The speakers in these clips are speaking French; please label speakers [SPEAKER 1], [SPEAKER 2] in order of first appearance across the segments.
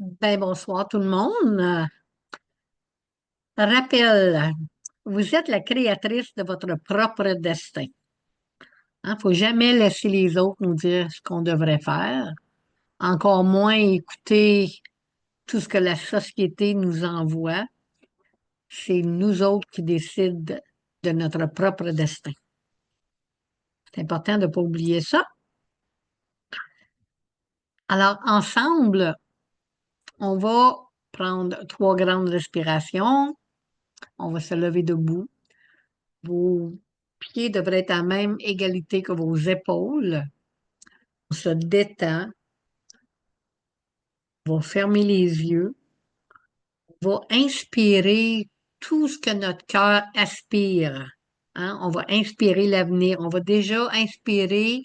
[SPEAKER 1] Ben, bonsoir tout le monde. Rappel, vous êtes la créatrice de votre propre destin. Il faut jamais laisser les autres nous dire ce qu'on devrait faire, encore moins écouter tout ce que la société nous envoie. C'est nous autres qui décident de notre propre destin. C'est important de ne pas oublier ça. Alors, ensemble, on va prendre 3 grandes respirations. On va se lever debout. Vos pieds devraient être à même égalité que vos épaules. On se détend, on va fermer les yeux, on va inspirer tout ce que notre cœur aspire. Hein? On va inspirer l'avenir. On va déjà inspirer,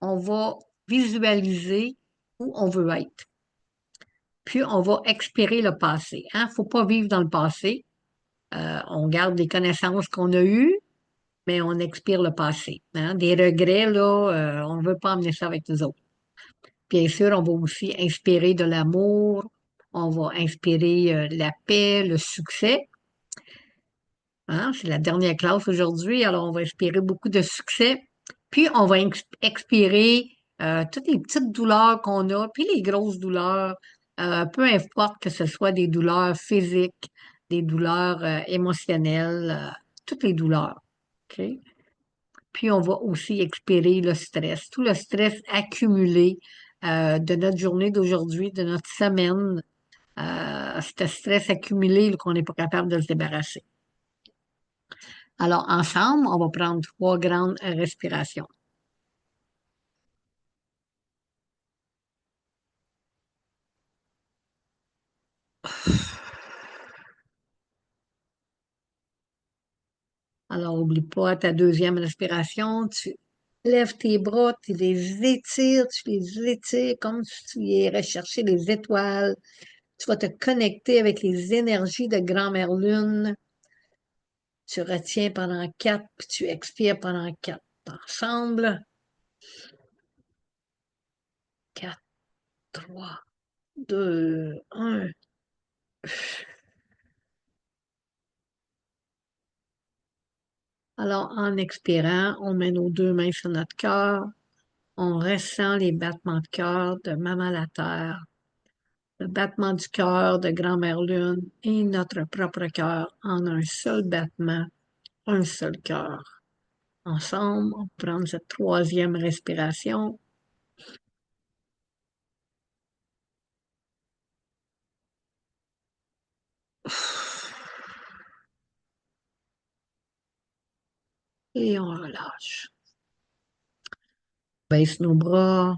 [SPEAKER 1] on va visualiser où on veut être. Puis, on va expirer le passé. Hein? Faut pas vivre dans le passé. On garde les connaissances qu'on a eues, mais on expire le passé. Hein? Des regrets, là, on ne veut pas emmener ça avec nous autres. Bien sûr, on va aussi inspirer de l'amour, on va inspirer la paix, le succès. Hein? C'est la dernière classe aujourd'hui, alors on va inspirer beaucoup de succès. Puis, on va expirer toutes les petites douleurs qu'on a, puis les grosses douleurs, peu importe que ce soit des douleurs physiques, des douleurs émotionnelles, toutes les douleurs. OK? Puis on va aussi expirer le stress, tout le stress accumulé de notre journée d'aujourd'hui, de notre semaine, ce stress accumulé là, qu'on n'est pas capable de se débarrasser. Alors ensemble, on va prendre 3 grandes respirations. Alors oublie pas ta deuxième respiration, tu lèves tes bras, tu les étires comme si tu irais chercher les étoiles. Tu vas te connecter avec les énergies de Grand-Mère Lune. Tu retiens pendant 4, puis tu expires pendant 4. Ensemble, 4, 3, 2, 1. Alors, en expirant, on met nos 2 mains sur notre cœur. On ressent les battements de cœur de Maman la Terre, le battement du cœur de Grand-Mère Lune et notre propre cœur en un seul battement, un seul cœur. Ensemble, on prend cette troisième respiration. Et on relâche. Baisse nos bras,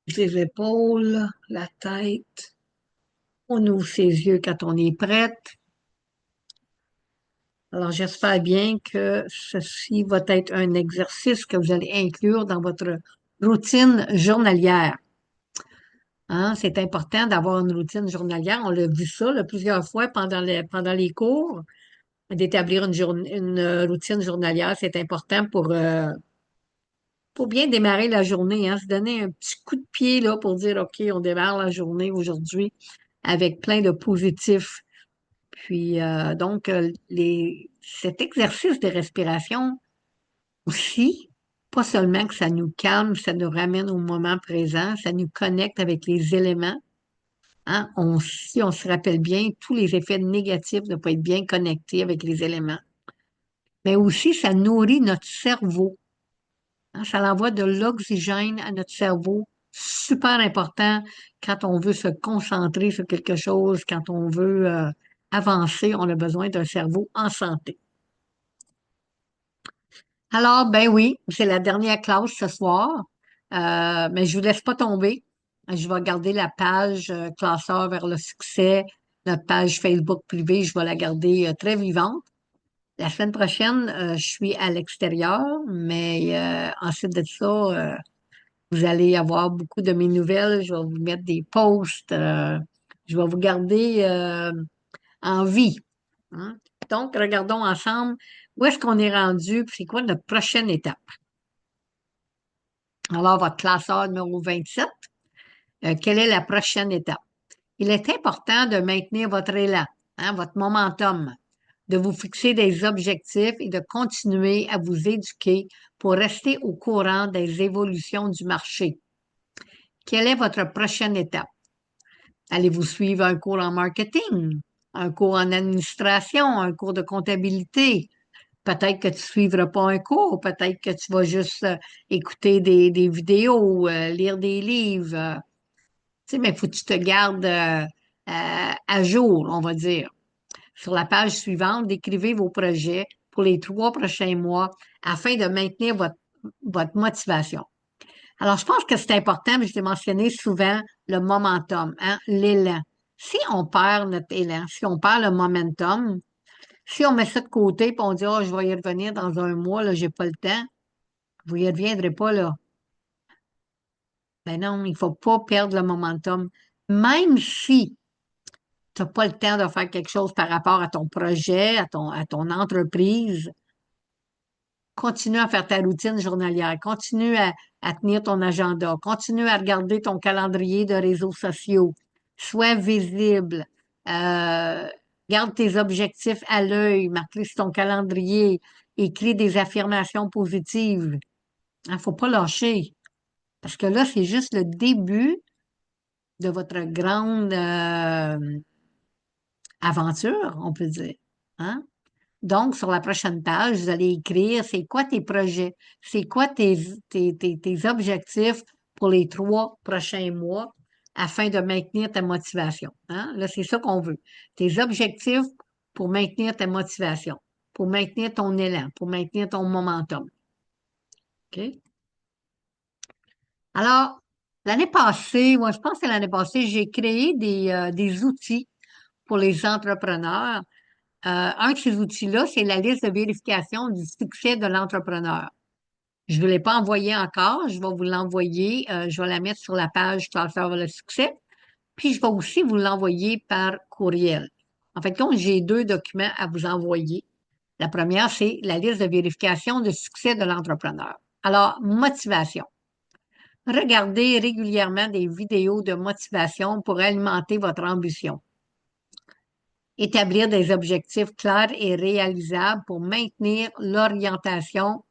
[SPEAKER 1] les épaules, la tête. On ouvre ses yeux quand on est prête. Alors, j'espère bien que ceci va être un exercice que vous allez inclure dans votre routine journalière. Hein? C'est important d'avoir une routine journalière. On l'a vu ça là, plusieurs fois pendant les cours, d'établir une routine journalière. C'est important pour bien démarrer la journée, hein? Se donner un petit coup de pied là, pour dire, OK, on démarre la journée aujourd'hui avec plein de positifs. Puis, donc, cet exercice de respiration aussi, pas seulement que ça nous calme, ça nous ramène au moment présent, ça nous connecte avec les éléments. Hein? Si on se rappelle bien, tous les effets négatifs de ne pas être bien connecté avec les éléments. Mais aussi, ça nourrit notre cerveau. Hein? Ça envoie de l'oxygène à notre cerveau, super important quand on veut se concentrer sur quelque chose, quand on veut avancer, on a besoin d'un cerveau en santé. Alors, ben oui, c'est la dernière classe ce soir, mais je vous laisse pas tomber. Je vais garder la page classeur vers le succès, notre page Facebook privée, je vais la garder très vivante. La semaine prochaine, je suis à l'extérieur, mais ensuite de ça, vous allez avoir beaucoup de mes nouvelles. Je vais vous mettre des posts. Je vais vous garder en vie. Hein. Donc, regardons ensemble où est-ce qu'on est rendu, puis c'est quoi notre prochaine étape. Alors, votre classeur numéro 27, Quelle est la prochaine étape? Il est important de maintenir votre élan, hein, votre momentum, de vous fixer des objectifs et de continuer à vous éduquer pour rester au courant des évolutions du marché. Quelle est votre prochaine étape? Allez-vous suivre un cours en marketing, un cours en administration, un cours de comptabilité? Peut-être que tu ne suivras pas un cours, peut-être que tu vas juste écouter des vidéos, lire des livres. Tu sais, mais il faut que tu te gardes à jour, on va dire. Sur la page suivante, décrivez vos projets pour les 3 prochains mois afin de maintenir votre motivation. Alors, je pense que c'est important, mais je t'ai mentionné souvent le momentum, hein, l'élan. Si on perd notre élan, si on perd le momentum, si on met ça de côté et on dit, oh, je vais y revenir dans un mois, là, j'ai pas le temps, vous y reviendrez pas, là. Ben non, il faut pas perdre le momentum. Même si tu n'as pas le temps de faire quelque chose par rapport à ton projet, à ton entreprise, continue à faire ta routine journalière, continue à tenir ton agenda, continue à regarder ton calendrier de réseaux sociaux, sois visible, euh, garde tes objectifs à l'œil, marque-les sur ton calendrier, écris des affirmations positives. Il ne faut pas lâcher, parce que là, c'est juste le début de votre grande aventure, on peut dire. Hein? Donc, sur la prochaine page, vous allez écrire c'est quoi tes projets, c'est quoi tes objectifs pour les 3 prochains mois afin de maintenir ta motivation. Hein? Là, c'est ça qu'on veut. Tes objectifs pour maintenir ta motivation, pour maintenir ton élan, pour maintenir ton momentum. OK? Alors, l'année passée, moi, je pense que l'année passée, j'ai créé des outils pour les entrepreneurs. Un de ces outils-là, c'est la liste de vérification du succès de l'entrepreneur. Je ne vous l'ai pas envoyé encore, je vais vous l'envoyer, je vais la mettre sur la page Classeur vers le succès, puis je vais aussi vous l'envoyer par courriel. En fait, donc, j'ai 2 documents à vous envoyer. La première, c'est la liste de vérification de succès de l'entrepreneur. Alors, motivation. Regardez régulièrement des vidéos de motivation pour alimenter votre ambition. Établir des objectifs clairs et réalisables pour maintenir l'orientation.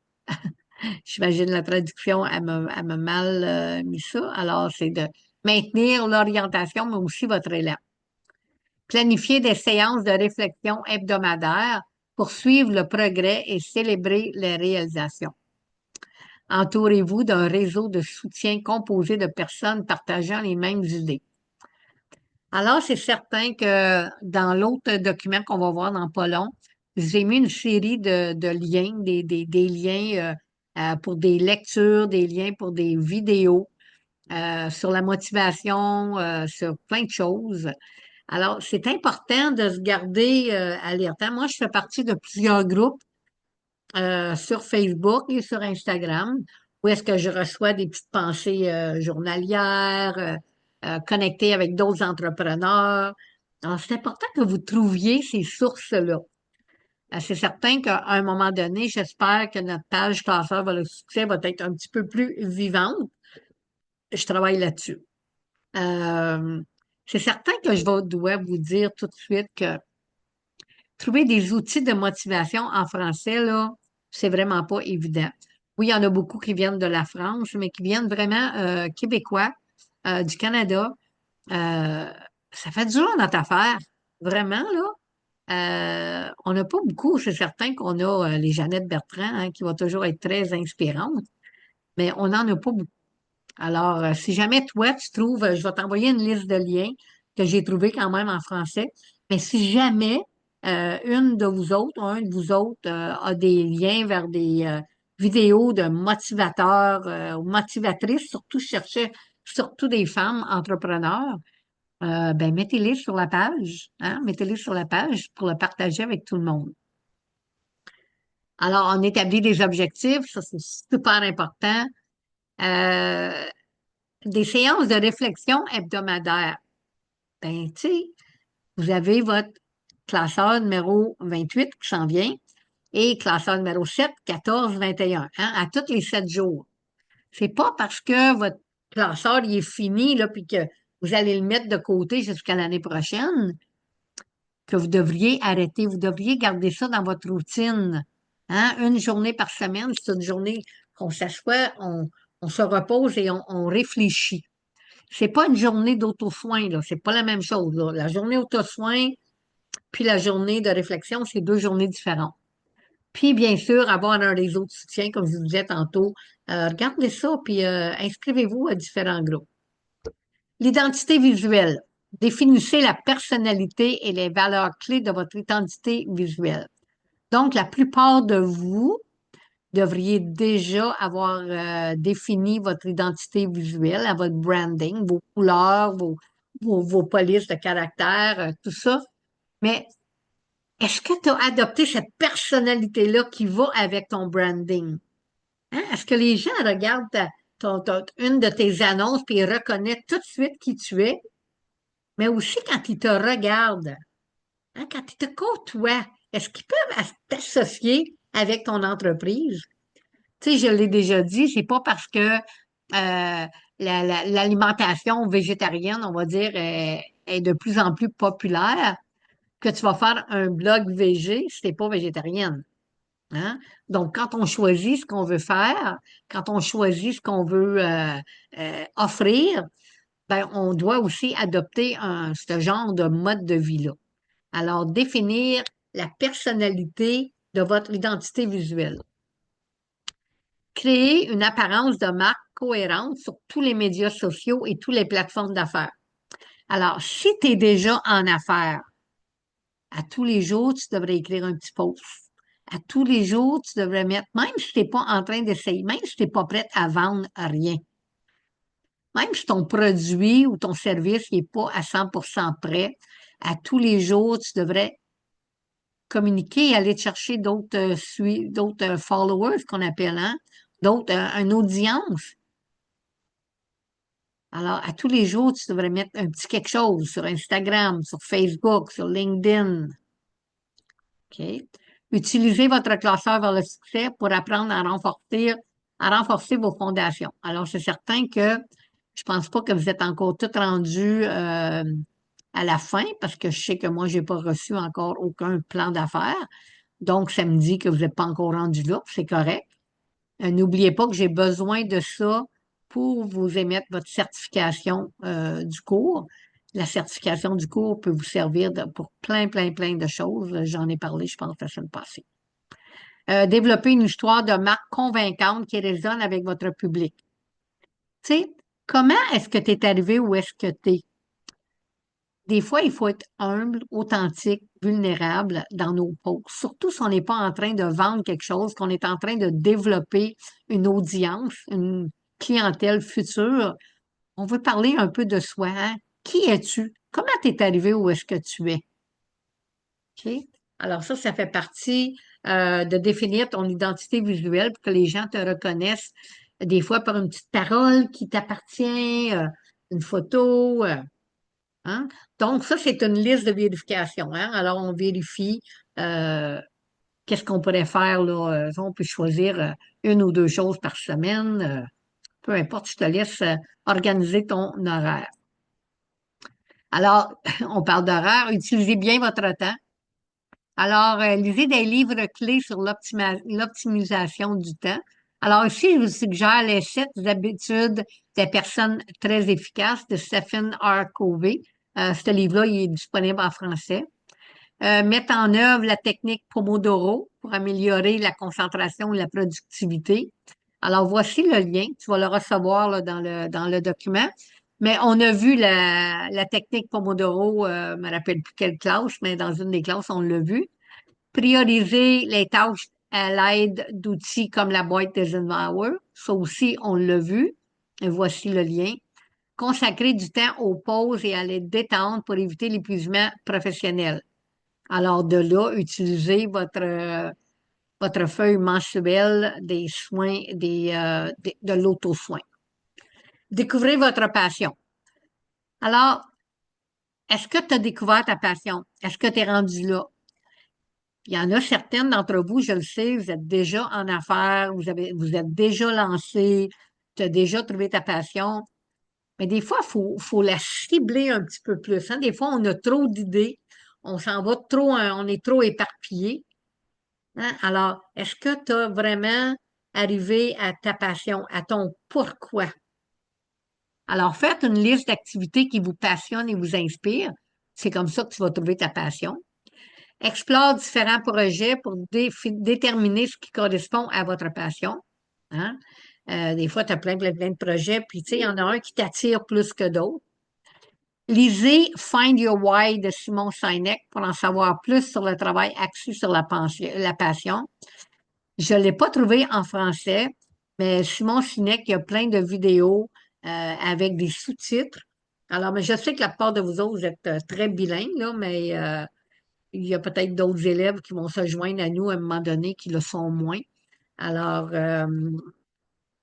[SPEAKER 1] J'imagine la traduction, elle m'a mal mis ça. Alors, c'est de maintenir l'orientation, mais aussi votre élan. Planifier des séances de réflexion hebdomadaires pour suivre le progrès et célébrer les réalisations. Entourez-vous d'un réseau de soutien composé de personnes partageant les mêmes idées. Alors, c'est certain que dans l'autre document qu'on va voir dans pas long, j'ai mis une série de liens, des liens pour des lectures, des liens pour des vidéos sur la motivation, sur plein de choses. Alors, c'est important de se garder alertant. Moi, je fais partie de plusieurs groupes sur Facebook et sur Instagram, où est-ce que je reçois des petites pensées journalières, connectées avec d'autres entrepreneurs. Alors, c'est important que vous trouviez ces sources-là. C'est certain qu'à un moment donné, j'espère que notre page Classeur vers le succès va être un petit peu plus vivante. Je travaille là-dessus. Euh, c'est certain que dois vous dire tout de suite que trouver des outils de motivation en français, là, c'est vraiment pas évident. Oui, il y en a beaucoup qui viennent de la France, mais qui viennent vraiment québécois, du Canada. Euh, Ça fait dur notre affaire. Vraiment, là. On n'a pas beaucoup, c'est certain qu'on a les Jeannette Bertrand, hein, qui va toujours être très inspirante, mais on n'en a pas beaucoup. Alors, si jamais toi, tu trouves, je vais t'envoyer une liste de liens que j'ai trouvé quand même en français. Mais si jamais une de vous autres, ou un de vous autres a des liens vers des vidéos de motivateurs ou motivatrices, surtout je cherchais surtout des femmes entrepreneurs, ben mettez-les sur la page, hein, mettez-les sur la page pour le partager avec tout le monde. Alors, on établit des objectifs, ça c'est super important. Euh, des séances de réflexion hebdomadaires. Ben, tu sais, vous avez votre classeur numéro 28 qui s'en vient et classeur numéro 7, 14, 21, hein, à tous les 7 jours. C'est pas parce que classeur, il est fini, là, puis que vous allez le mettre de côté jusqu'à l'année prochaine, que vous devriez arrêter. Vous devriez garder ça dans votre routine. Hein? Une journée par semaine, c'est une journée qu'on s'assoit, on se repose et on réfléchit. C'est pas une journée d'auto-soin, là. C'est pas la même chose, là. La journée auto-soin puis la journée de réflexion, c'est deux journées différentes. Puis, bien sûr, avoir un réseau de soutien, comme je vous disais tantôt. Regardez ça, puis inscrivez-vous à différents groupes. L'identité visuelle. Définissez la personnalité et les valeurs clés de votre identité visuelle. Donc, la plupart de vous devriez déjà avoir défini votre identité visuelle, à votre branding, vos couleurs, vos polices de caractère, tout ça. Mais est-ce que tu as adopté cette personnalité-là qui va avec ton branding? Hein? Est-ce que les gens regardent une de tes annonces puis ils reconnaissent tout de suite qui tu es? Mais aussi quand ils te regardent, hein, quand ils te côtoient, est-ce qu'ils peuvent t'associer avec ton entreprise? Tu sais, je l'ai déjà dit, c'est pas parce que l'alimentation végétarienne, on va dire, est de plus en plus populaire que tu vas faire un blog végé si t'es pas végétarienne. Hein? Donc, quand on choisit ce qu'on veut faire, quand on choisit ce qu'on veut offrir, ben, on doit aussi adopter ce genre de mode de vie-là. Alors, définir la personnalité de votre identité visuelle. Créer une apparence de marque cohérente sur tous les médias sociaux et toutes les plateformes d'affaires. Alors, si tu es déjà en affaires, à tous les jours, tu devrais écrire un petit post. À tous les jours, tu devrais mettre, même si tu n'es pas en train d'essayer, même si tu n'es pas prête à vendre rien, même si ton produit ou ton service n'est pas à 100% prêt, à tous les jours, tu devrais communiquer et aller te chercher d'autres followers qu'on appelle, hein? D'autres, une audience. Alors, à tous les jours, tu devrais mettre un petit quelque chose sur Instagram, sur Facebook, sur LinkedIn. OK? Utilisez votre classeur vers le succès pour apprendre à renforcer vos fondations. Alors, c'est certain que je pense pas que vous êtes encore tout rendu à la fin parce que je sais que moi, j'ai pas reçu encore aucun plan d'affaires. Donc, ça me dit que vous n'êtes pas encore rendu là. C'est correct. N'oubliez pas que j'ai besoin de ça pour vous émettre votre certification du cours. La certification du cours peut vous servir pour plein, plein, plein de choses. J'en ai parlé, je pense, la semaine passée. Développer une histoire de marque convaincante qui résonne avec votre public. Tu sais, comment est-ce que tu es arrivé où est-ce que tu es? Des fois, il faut être humble, authentique, vulnérable dans nos posts. Surtout si on n'est pas en train de vendre quelque chose, qu'on est en train de développer une audience, une clientèle future. On veut parler un peu de soi. Hein? Qui es-tu? Comment t'es arrivé où est-ce que tu es? OK? Alors ça fait partie de définir ton identité visuelle pour que les gens te reconnaissent des fois par une petite parole qui t'appartient, une photo. Hein? Donc, ça, c'est une liste de vérification. Hein? Alors, on vérifie euh, qu'est-ce qu'on pourrait faire là. On peut choisir une ou deux choses par semaine. Peu importe, je te laisse organiser ton horaire. Alors, on parle d'horaire. Utilisez bien votre temps. Alors, lisez des livres clés sur l'optimisation du temps. Alors, ici, je vous suggère les 7 habitudes des personnes très efficaces de Stephen R. Covey. Ce livre-là, il est disponible en français. Mettre en œuvre la technique Pomodoro pour améliorer la concentration et la productivité. Alors, voici le lien. Tu vas le recevoir là, dans le document. Mais on a vu la technique Pomodoro, je ne me rappelle plus quelle classe, mais dans une des classes, on l'a vu. Prioriser les tâches à l'aide d'outils comme la boîte d'Eisenhower. Ça aussi, on l'a vu. Et voici le lien. Consacrer du temps aux pauses et à les détendre pour éviter l'épuisement professionnel. Alors, de là, utilisez votre feuille mensuelle des soins, de l'auto-soin. Découvrez votre passion. Alors, est-ce que tu as découvert ta passion? Est-ce que tu es rendu là? Il y en a certaines d'entre vous, je le sais, vous êtes déjà en affaires, vous êtes déjà lancé, tu as déjà trouvé ta passion. Mais des fois, faut la cibler un petit peu plus, hein. Des fois, on a trop d'idées, on s'en va trop, on est trop éparpillé, hein. Alors, est-ce que tu as vraiment arrivé à ta passion, à ton pourquoi? Alors, faites une liste d'activités qui vous passionnent et vous inspirent. C'est comme ça que tu vas trouver ta passion. Explore différents projets pour déterminer ce qui correspond à votre passion. Hein? Des fois, tu as plein de projets, puis tu sais, il y en a un qui t'attire plus que d'autres. Lisez Find Your Why de Simon Sinek pour en savoir plus sur le travail axé sur la passion. Je ne l'ai pas trouvé en français, mais Simon Sinek, il y a plein de vidéos avec des sous-titres. Alors, mais je sais que la plupart de vous autres, vous êtes très bilingues, là, mais il y a peut-être d'autres élèves qui vont se joindre à nous à un moment donné qui le sont moins. Alors,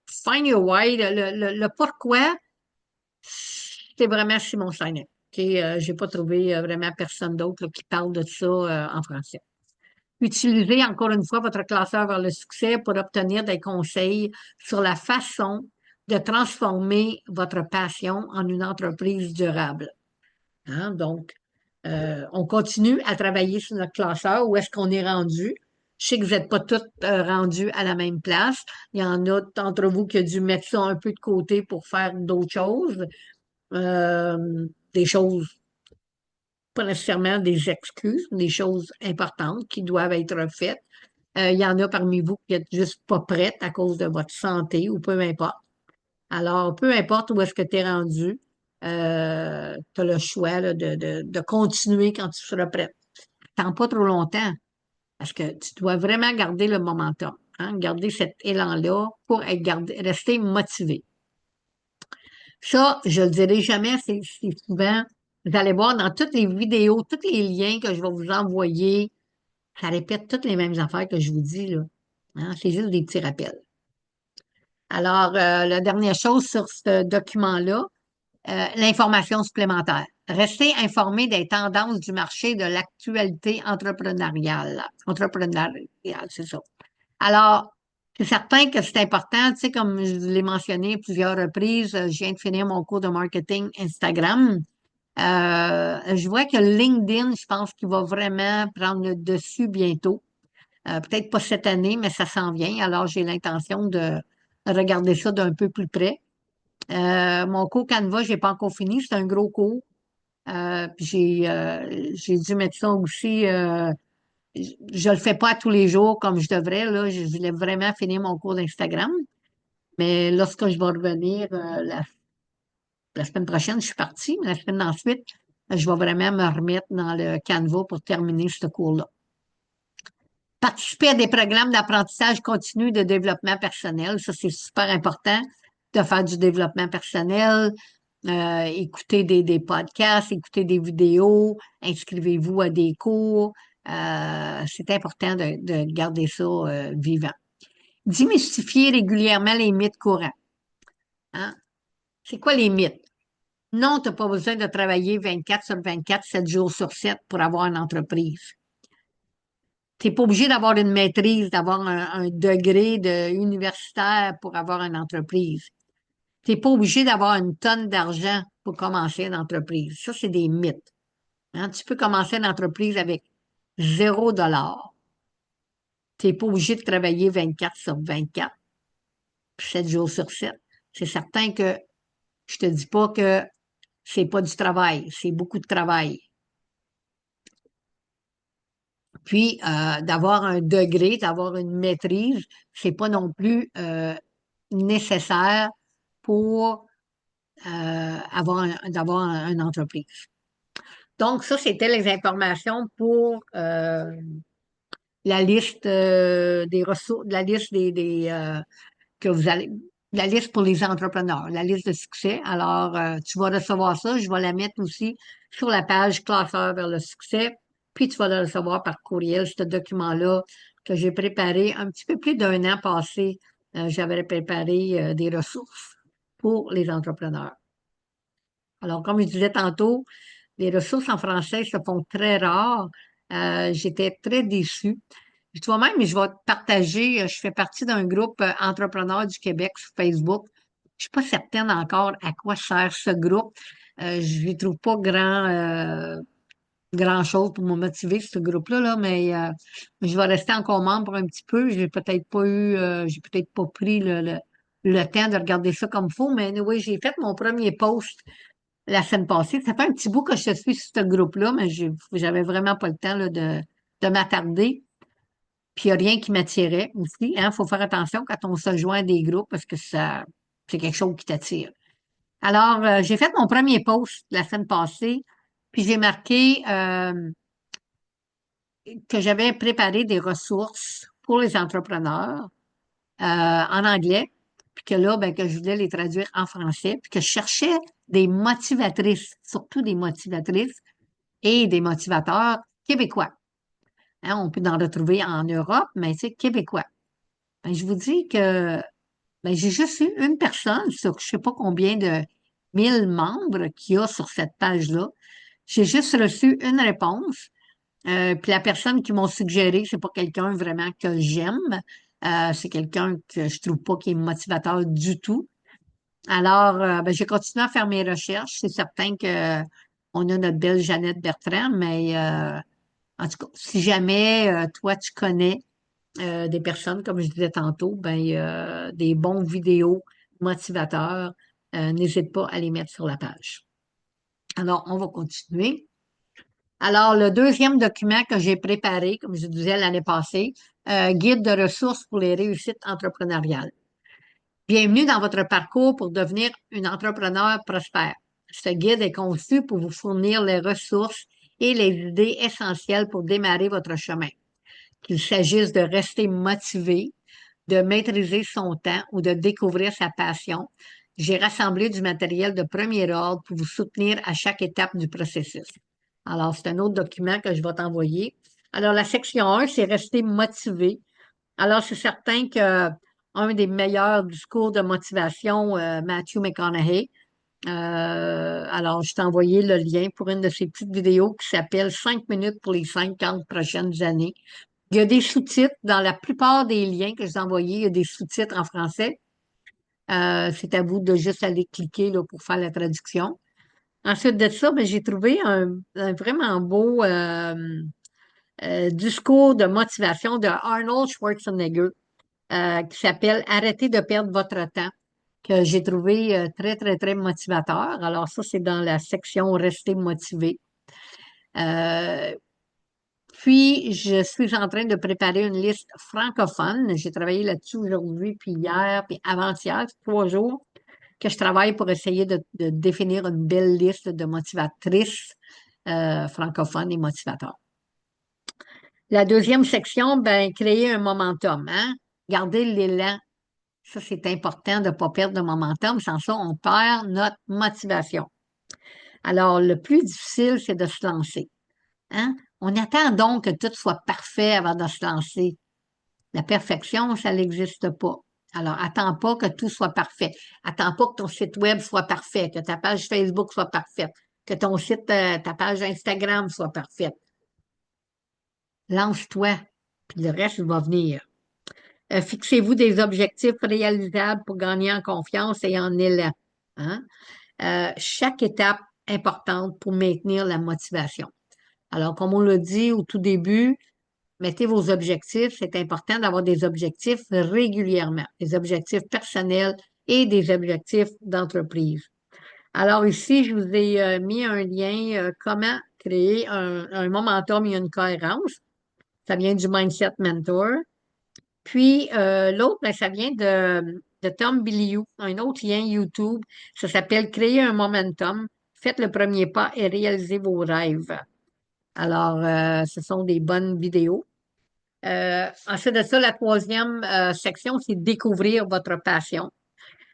[SPEAKER 1] Find Your Why, le pourquoi, c'est vraiment Simon Sinek. OK? J'ai pas trouvé vraiment personne d'autre là, qui parle de ça en français. Utilisez encore une fois votre classeur vers le succès pour obtenir des conseils sur la façon de transformer votre passion en une entreprise durable. Hein? Donc, on continue à travailler sur notre classeur. Où est-ce qu'on est rendu? Je sais que vous n'êtes pas tous rendus à la même place. Il y en a d'entre vous qui ont dû mettre ça un peu de côté pour faire d'autres choses. Des choses, pas nécessairement des excuses, des choses importantes qui doivent être faites. Il y en a parmi vous qui n'êtes juste pas prête à cause de votre santé ou peu importe. Alors, peu importe où est-ce que tu es rendu, tu as le choix là, de continuer quand tu seras prête. Attends pas trop longtemps parce que tu dois vraiment garder le momentum, hein, garder cet élan-là pour rester motivé. Ça, je le dirai jamais, c'est souvent, vous allez voir dans toutes les vidéos, tous les liens que je vais vous envoyer, ça répète toutes les mêmes affaires que je vous dis, là. Hein, c'est juste des petits rappels. Alors, la dernière chose sur ce document-là, l'information supplémentaire. Restez informé des tendances du marché de l'actualité entrepreneuriale. Entrepreneuriale, c'est ça. Alors, c'est certain que c'est important, tu sais, comme je l'ai mentionné à plusieurs reprises, je viens de finir mon cours de marketing Instagram. Je vois que LinkedIn, je pense qu'il va vraiment prendre le dessus bientôt. Peut-être pas cette année, mais ça s'en vient. Alors, j'ai l'intention de regarder ça d'un peu plus près. Mon cours Canva, j'ai pas encore fini. C'est un gros cours. Puis j'ai dû mettre ça aussi. Je le fais pas tous les jours comme je devrais. Là, je voulais vraiment finir mon cours d'Instagram. Mais lorsque je vais revenir la semaine prochaine, je suis partie, mais la semaine ensuite, je vais vraiment me remettre dans le Canva pour terminer ce cours-là. Participer à des programmes d'apprentissage continu de développement personnel. Ça, c'est super important de faire du développement personnel, écouter des podcasts, écouter des vidéos, inscrivez-vous à des cours. C'est important de garder ça vivant. Démystifier régulièrement les mythes courants. Hein? C'est quoi les mythes? Non, tu n'as pas besoin de travailler 24 sur 24, 7 jours sur 7 pour avoir une entreprise. Tu n'es pas obligé d'avoir une maîtrise, d'avoir un degré universitaire pour avoir une entreprise. Tu n'es pas obligé d'avoir une tonne d'argent pour commencer une entreprise. Ça, c'est des mythes. Hein? Tu peux commencer une entreprise avec 0 $. Tu n'es pas obligé de travailler 24 sur 24, 7 jours sur 7. C'est certain que je te dis pas que c'est pas du travail, c'est beaucoup de travail. Puis, d'avoir un degré, d'avoir une maîtrise, c'est pas non plus nécessaire pour d'avoir une entreprise. Donc, ça, c'était les informations pour la liste des ressources, la liste que vous allez, la liste pour les entrepreneurs, la liste de succès. Alors, tu vas recevoir ça. Je vais la mettre aussi sur la page classeur vers le succès. Puis, tu vas le recevoir par courriel, ce document-là que j'ai préparé un petit peu plus d'un an passé. J'avais préparé des ressources pour les entrepreneurs. Alors, comme je disais tantôt, les ressources en français se font très rares. J'étais très déçue. Toi-même, je vais te partager, je fais partie d'un groupe Entrepreneurs du Québec sur Facebook. Je suis pas certaine encore à quoi sert ce groupe. Je ne trouve pas grand-chose pour me motiver, ce groupe-là, là, mais je vais rester encore membre pour un petit peu. J'ai peut-être pas pris le temps de regarder ça comme il faut, mais oui, j'ai fait mon premier post la semaine passée. Ça fait un petit bout que je suis sur ce groupe-là, mais j'avais vraiment pas le temps là, de m'attarder. Puis il n'y a rien qui m'attirait aussi. Hein. Faut faire attention quand on se joint à des groupes parce que c'est quelque chose qui t'attire. Alors, j'ai fait mon premier post la semaine passée, puis j'ai marqué que j'avais préparé des ressources pour les entrepreneurs en anglais, puis que là, ben, que je voulais les traduire en français, puis que je cherchais des motivatrices, surtout des motivatrices et des motivateurs québécois. Hein, on peut en retrouver en Europe, mais c'est québécois. Ben, je vous dis que ben, j'ai juste eu une personne sur je sais pas combien de 1000 membres qu'il y a sur cette page-là. J'ai juste reçu une réponse. Puis la personne qui m'a suggéré, c'est pas quelqu'un vraiment que j'aime. C'est quelqu'un que je trouve pas qui est motivateur du tout. Alors, ben, j'ai continué à faire mes recherches. C'est certain que on a notre belle Jeannette Bertrand, mais en tout cas, si jamais toi tu connais des personnes, comme je disais tantôt, ben, des bons vidéos motivateurs, n'hésite pas à les mettre sur la page. Alors, on va continuer. Alors, le deuxième document que j'ai préparé, comme je disais l'année passée, guide de ressources pour les réussites entrepreneuriales. Bienvenue dans votre parcours pour devenir une entrepreneur prospère. Ce guide est conçu pour vous fournir les ressources et les idées essentielles pour démarrer votre chemin. Qu'il s'agisse de rester motivé, de maîtriser son temps ou de découvrir sa passion, j'ai rassemblé du matériel de premier ordre pour vous soutenir à chaque étape du processus. Alors, c'est un autre document que je vais t'envoyer. Alors, la section 1, c'est rester motivé. Alors, c'est certain que un des meilleurs discours de motivation, Matthew McConaughey. Alors, je t'ai envoyé le lien pour une de ces petites vidéos qui s'appelle 5 minutes pour les 50 prochaines années. Il y a des sous-titres dans la plupart des liens que je vous ai envoyés. Il y a des sous-titres en français. C'est à vous de juste aller cliquer là, pour faire la traduction. Ensuite de ça, ben, j'ai trouvé un vraiment beau discours de motivation de Arnold Schwarzenegger qui s'appelle Arrêtez de perdre votre temps, que j'ai trouvé très, très, très motivateur. Alors ça, c'est dans la section Rester motivé. Euh, Puis, je suis en train de préparer une liste francophone. J'ai travaillé là-dessus aujourd'hui, puis hier, puis avant-hier, 3 jours, que je travaille pour essayer de définir une belle liste de motivatrices francophones et motivateurs. La deuxième section, ben, créer un momentum, hein? Garder l'élan. Ça, c'est important de ne pas perdre de momentum. Sans ça, on perd notre motivation. Alors, le plus difficile, c'est de se lancer. Hein? On attend donc que tout soit parfait avant de se lancer. La perfection, ça n'existe pas. Alors, attends pas que tout soit parfait. Attends pas que ton site web soit parfait, que ta page Facebook soit parfaite, que ton site, ta page Instagram soit parfaite. Lance-toi, puis le reste va venir. Fixez-vous des objectifs réalisables pour gagner en confiance et en élan. Hein? Chaque étape importante pour maintenir la motivation. Alors, comme on l'a dit au tout début, mettez vos objectifs. C'est important d'avoir des objectifs régulièrement, des objectifs personnels et des objectifs d'entreprise. Alors ici, je vous ai mis un lien comment créer un momentum et une cohérence. Ça vient du Mindset Mentor. Puis l'autre, ben, ça vient de Tom Bilyeu, un autre lien YouTube. Ça s'appelle Créer un momentum. Faites le premier pas et réalisez vos rêves. Alors, ce sont des bonnes vidéos. Ensuite de ça, la troisième section, c'est découvrir votre passion.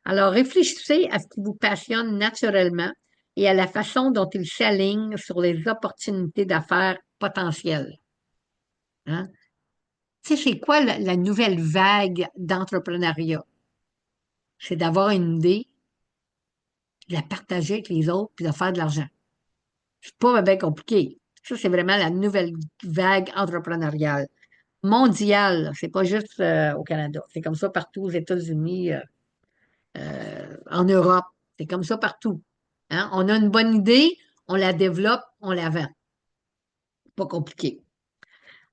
[SPEAKER 1] Alors, réfléchissez à ce qui vous passionne naturellement et à la façon dont il s'aligne sur les opportunités d'affaires potentielles. Hein? Tu sais, c'est quoi la nouvelle vague d'entrepreneuriat? C'est d'avoir une idée, de la partager avec les autres, puis de faire de l'argent. C'est pas bien compliqué. Ça, c'est vraiment la nouvelle vague entrepreneuriale. Mondiale, c'est pas juste au Canada. C'est comme ça partout aux États-Unis, en Europe. C'est comme ça partout. Hein? On a une bonne idée, on la développe, on la vend. Pas compliqué.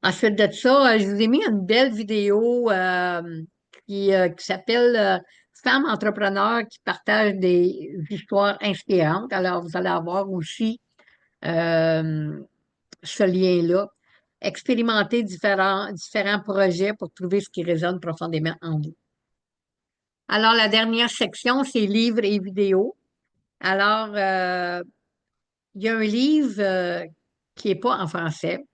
[SPEAKER 1] Ensuite de ça, je vous ai mis une belle vidéo qui s'appelle Femmes entrepreneurs qui partagent des histoires inspirantes. Alors, vous allez avoir aussi euh, ce lien-là. Expérimenter différents projets pour trouver ce qui résonne profondément en vous. Alors, la dernière section, c'est livres et vidéos. Alors, il y a un livre qui n'est pas en français,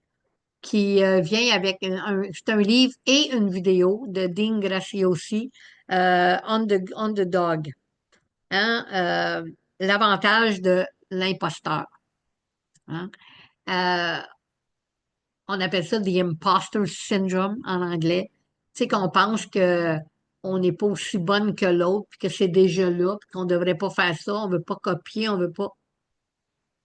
[SPEAKER 1] qui vient avec c'est un livre et une vidéo de Dean Graciosi, On the Dog. Hein, l'avantage de l'imposteur. Hein. Euh, on appelle ça the imposter syndrome en anglais. Tu sais qu'on pense que on n'est pas aussi bonne que l'autre, puis que c'est déjà là, puis qu'on ne devrait pas faire ça, on ne veut pas copier, on ne veut pas.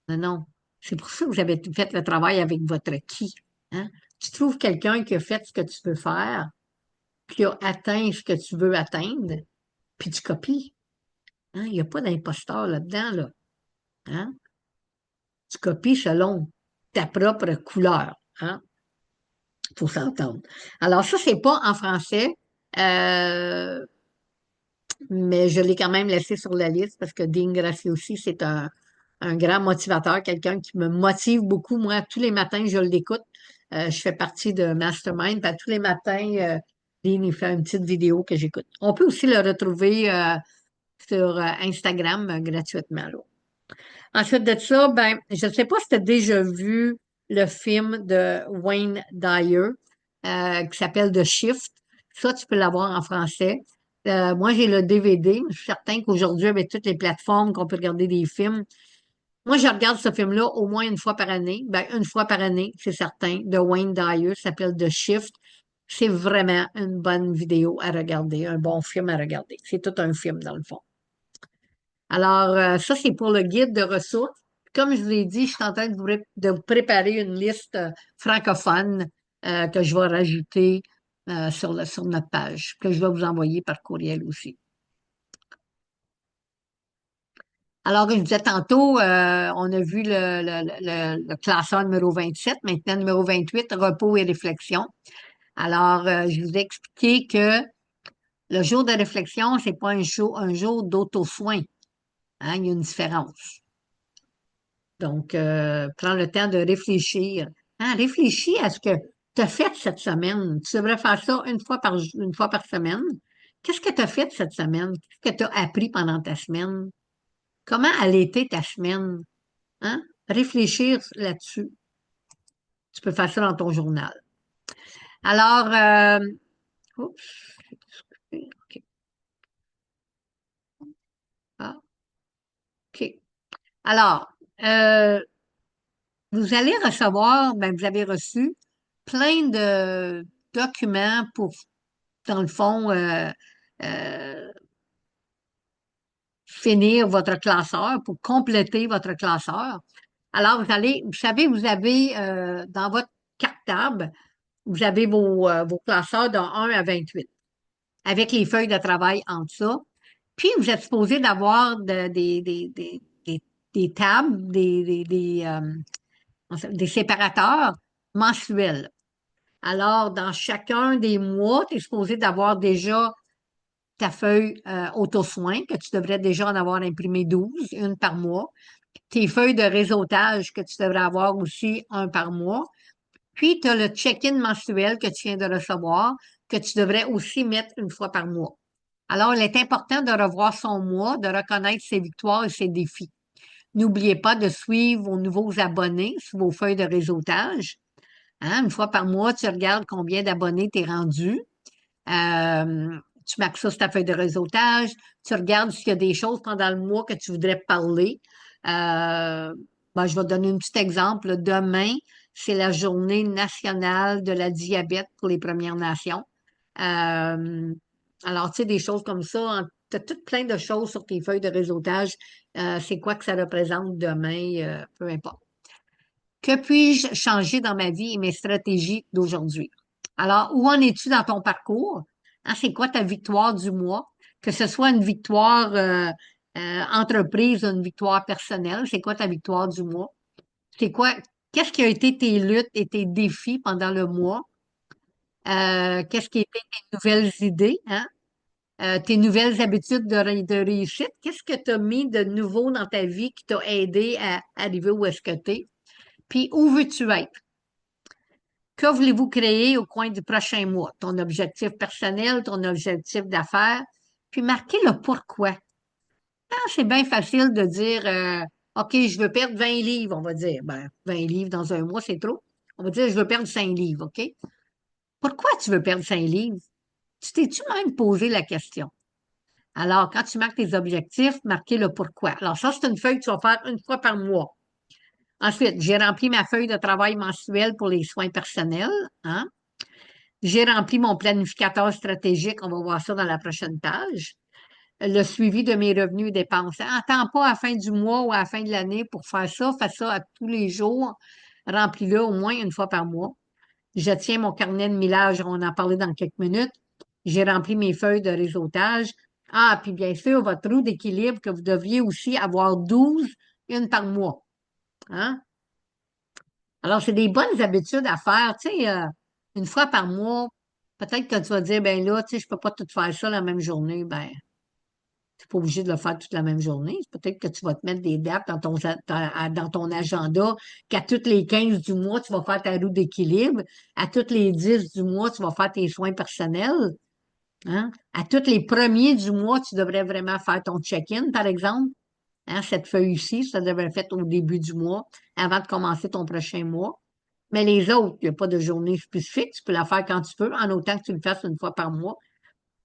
[SPEAKER 1] Non, non. C'est pour ça que vous avez fait le travail avec votre qui. Hein? Tu trouves quelqu'un qui a fait ce que tu veux faire, puis qui a atteint ce que tu veux atteindre, puis tu copies. Hein? Il n'y a pas d'imposteur là-dedans, là. Hein? Tu copies selon ta propre couleur. Hein? Faut s'entendre. Alors, ça, c'est pas en français, euh, mais je l'ai quand même laissé sur la liste parce que Dean Graciosi, c'est un grand motivateur, quelqu'un qui me motive beaucoup. Moi, tous les matins, je l'écoute. Je fais partie de Mastermind. Puis, tous les matins, Dean, il fait une petite vidéo que j'écoute. On peut aussi le retrouver sur Instagram gratuitement, là. Ensuite de ça, ben, je ne sais pas si tu as déjà vu le film de Wayne Dyer qui s'appelle The Shift. Ça, tu peux l'avoir en français. Moi, j'ai le DVD. Je suis certain qu'aujourd'hui, avec toutes les plateformes qu'on peut regarder des films, moi, je regarde ce film-là au moins une fois par année. Ben, une fois par année, c'est certain, de Wayne Dyer. Ça s'appelle The Shift. C'est vraiment une bonne vidéo à regarder, un bon film à regarder. C'est tout un film, dans le fond. Alors, ça, c'est pour le guide de ressources. Comme je vous l'ai dit, je suis en train de vous préparer une liste francophone que je vais rajouter sur notre page, que je vais vous envoyer par courriel aussi. Alors, comme je disais tantôt, on a vu le classeur numéro 27, maintenant numéro 28, repos et réflexion. Alors, je vous ai expliqué que le jour de réflexion, c'est pas un jour d'auto-soin. Hein, il y a une différence. Donc, prends le temps de réfléchir. Hein, réfléchis à ce que tu as fait cette semaine. Tu devrais faire ça une fois par semaine. Qu'est-ce que tu as fait cette semaine? Qu'est-ce que tu as appris pendant ta semaine? Comment a été ta semaine? Hein? Réfléchir là-dessus. Tu peux faire ça dans ton journal. Alors, oups, OK. Ah, OK. Alors, vous allez recevoir, ben, vous avez reçu plein de documents pour, dans le fond, euh, finir votre classeur, pour compléter votre classeur. Alors, vous savez, vous avez dans votre cartable, vous avez vos classeurs de 1 à 28, avec les feuilles de travail en ça. Puis, vous êtes supposé d'avoir des tables, des séparateurs mensuels. Alors, dans chacun des mois, tu es supposé d'avoir déjà ta feuille auto-soin, que tu devrais déjà en avoir imprimé 12, une par mois. Tes feuilles de réseautage, que tu devrais avoir aussi un par mois. Puis, tu as le check-in mensuel que tu viens de recevoir, que tu devrais aussi mettre une fois par mois. Alors, il est important de revoir son mois, de reconnaître ses victoires et ses défis. N'oubliez pas de suivre vos nouveaux abonnés sur vos feuilles de réseautage. Hein, une fois par mois, tu regardes combien d'abonnés tu es rendu. Tu marques ça sur ta feuille de réseautage. Tu regardes s'il y a des choses pendant le mois que tu voudrais parler. Ben, je vais te donner un petit exemple. Demain, c'est la journée nationale de la diabète pour les Premières Nations. Euh, alors, tu sais, des choses comme ça. Tu as tout plein de choses sur tes feuilles de réseautage. C'est quoi que ça représente demain, peu importe. Que puis-je changer dans ma vie et mes stratégies d'aujourd'hui? Alors, où en es-tu dans ton parcours? Hein, c'est quoi ta victoire du mois? Que ce soit une victoire Entreprise, une victoire personnelle. C'est quoi ta victoire du mois? C'est quoi? Qu'est-ce qui a été tes luttes et tes défis pendant le mois? Qu'est-ce qui a été tes nouvelles idées, hein? Tes nouvelles habitudes de réussite? Qu'est-ce que tu as mis de nouveau dans ta vie qui t'a aidé à arriver où est-ce que tu es? Puis où veux-tu être? Que voulez-vous créer au coin du prochain mois? Ton objectif personnel, ton objectif d'affaires, puis marquez le pourquoi. Ah, c'est bien facile de dire OK, je veux perdre 20 livres, on va dire. Ben, 20 livres dans un mois, c'est trop. On va dire je veux perdre 5 livres, OK? Pourquoi tu veux perdre 5 livres? Tu t'es-tu même posé la question? Alors, quand tu marques tes objectifs, marquez le pourquoi. Alors, ça, c'est une feuille que tu vas faire une fois par mois. Ensuite, j'ai rempli ma feuille de travail mensuelle pour les soins personnels, hein? J'ai rempli mon planificateur stratégique. On va voir ça dans la prochaine page. Le suivi de mes revenus et dépenses. Attends pas à la fin du mois ou à la fin de l'année pour faire ça. Fais ça à tous les jours. Remplis-le au moins une fois par mois. Je tiens mon carnet de millage. On en parlait dans quelques minutes. J'ai rempli mes feuilles de réseautage. Ah, puis bien sûr, votre roue d'équilibre que vous deviez aussi avoir 12, une par mois. Hein? Alors, c'est des bonnes habitudes à faire, tu sais, une fois par mois. Peut-être que tu vas dire, ben là, tu sais, je peux pas tout faire ça la même journée. Ben, tu n'es pas obligé de le faire toute la même journée. Peut-être que tu vas te mettre des dates dans ton agenda, qu'à toutes les 15 du mois, tu vas faire ta roue d'équilibre. À toutes les 10 du mois, tu vas faire tes soins personnels. Hein? À tous les premiers du mois, tu devrais vraiment faire ton check-in, par exemple. Hein, cette feuille-ci, ça devrait être fait au début du mois, avant de commencer ton prochain mois. Mais les autres, il n'y a pas de journée spécifique. Tu peux la faire quand tu veux, en autant que tu le fasses une fois par mois.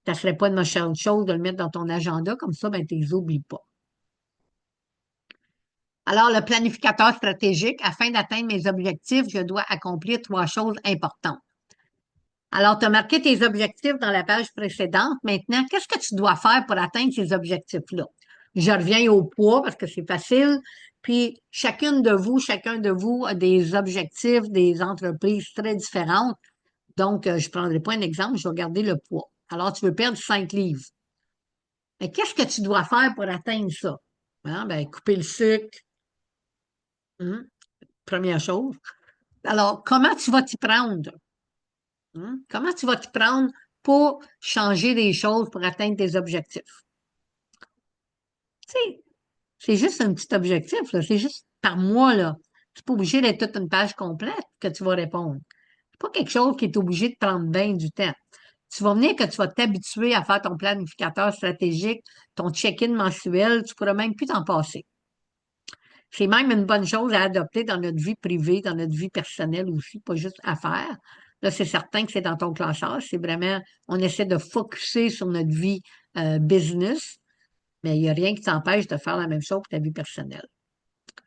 [SPEAKER 1] Ça ne serait pas une méchante chose de le mettre dans ton agenda, comme ça, ben, tu ne les oublies pas. Alors, le planificateur stratégique, afin d'atteindre mes objectifs, je dois accomplir trois choses importantes. Alors, tu as marqué tes objectifs dans la page précédente. Maintenant, qu'est-ce que tu dois faire pour atteindre ces objectifs-là? Je reviens au poids parce que c'est facile. Puis, chacun de vous a des objectifs, des entreprises très différentes. Donc, je ne prendrai pas un exemple, je vais regarder le poids. Alors, tu veux perdre 5 livres. Mais qu'est-ce que tu dois faire pour atteindre ça? Hein? Ben, couper le sucre, hein, première chose. Alors, comment tu vas t'y prendre? Hein? Comment tu vas t'y prendre pour changer des choses pour atteindre tes objectifs? Tu sais, c'est juste un petit objectif, là. C'est juste par mois, là. C'est pas obligé d'être toute une page complète que tu vas répondre. C'est pas quelque chose qui est obligé de prendre bien du temps. Tu vas venir que tu vas t'habituer à faire ton planificateur stratégique, ton check-in mensuel, tu pourras même plus t'en passer. C'est même une bonne chose à adopter dans notre vie privée, dans notre vie personnelle aussi, pas juste à faire. Là, c'est certain que c'est dans ton classeur. C'est vraiment, on essaie de focusser sur notre vie business, mais il n'y a rien qui t'empêche de faire la même chose pour ta vie personnelle.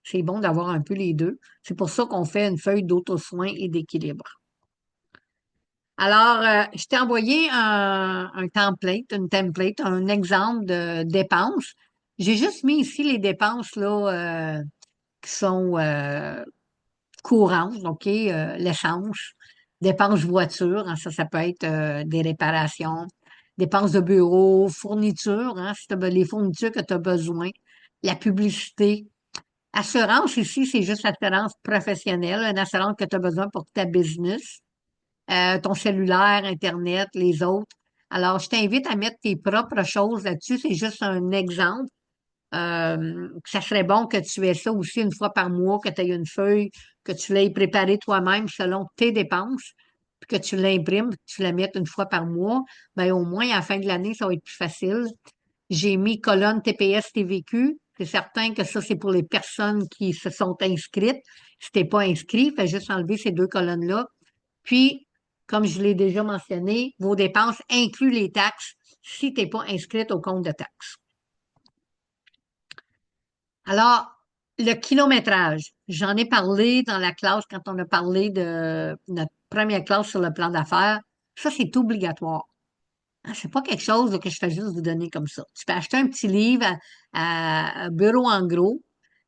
[SPEAKER 1] C'est bon d'avoir un peu les deux. C'est pour ça qu'on fait une feuille d'auto-soin et d'équilibre. Alors, je t'ai envoyé un template, une template, un exemple de dépenses. J'ai juste mis ici les dépenses là, qui sont courantes, OK? L'essence, dépenses voiture, hein, ça peut être des réparations, dépenses de bureau, fournitures, hein, si les fournitures que tu as besoin, la publicité. Assurance ici, c'est juste assurance professionnelle, une assurance que tu as besoin pour ta business, ton cellulaire, Internet, les autres. Alors, je t'invite à mettre tes propres choses là-dessus. C'est juste un exemple. Ça serait bon que tu aies ça aussi une fois par mois, que tu aies une feuille, que tu l'aies préparée toi-même selon tes dépenses, puis que tu l'imprimes, que tu la mettes une fois par mois. Ben, au moins, à la fin de l'année, ça va être plus facile. J'ai mis colonne TPS TVQ. C'est certain que ça, c'est pour les personnes qui se sont inscrites. Si t'es pas inscrit, fais juste enlever ces deux colonnes-là. Puis, comme je l'ai déjà mentionné, vos dépenses incluent les taxes si tu n'es pas inscrite au compte de taxes. Alors, le kilométrage, j'en ai parlé dans la classe quand on a parlé de notre première classe sur le plan d'affaires. Ça, c'est obligatoire. Hein, c'est pas quelque chose là, que je fais juste vous donner comme ça. Tu peux acheter un petit livre à Bureau en gros,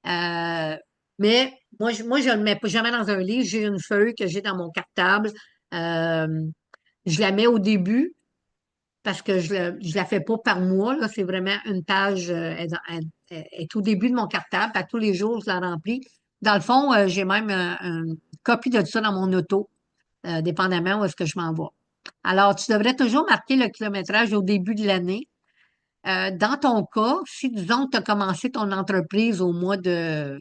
[SPEAKER 1] mais moi, je ne le mets pas jamais dans un livre. J'ai une feuille que j'ai dans mon cartable. Euh, je la mets au début. parce que je la fais pas par mois, là, c'est vraiment une page, elle est au début de mon cartable, à tous les jours, je la remplis. Dans le fond, j'ai même une copie de ça dans mon auto, dépendamment où est-ce que je m'en vais. Alors, tu devrais toujours marquer le kilométrage au début de l'année. Dans ton cas, si disons que tu as commencé ton entreprise au mois de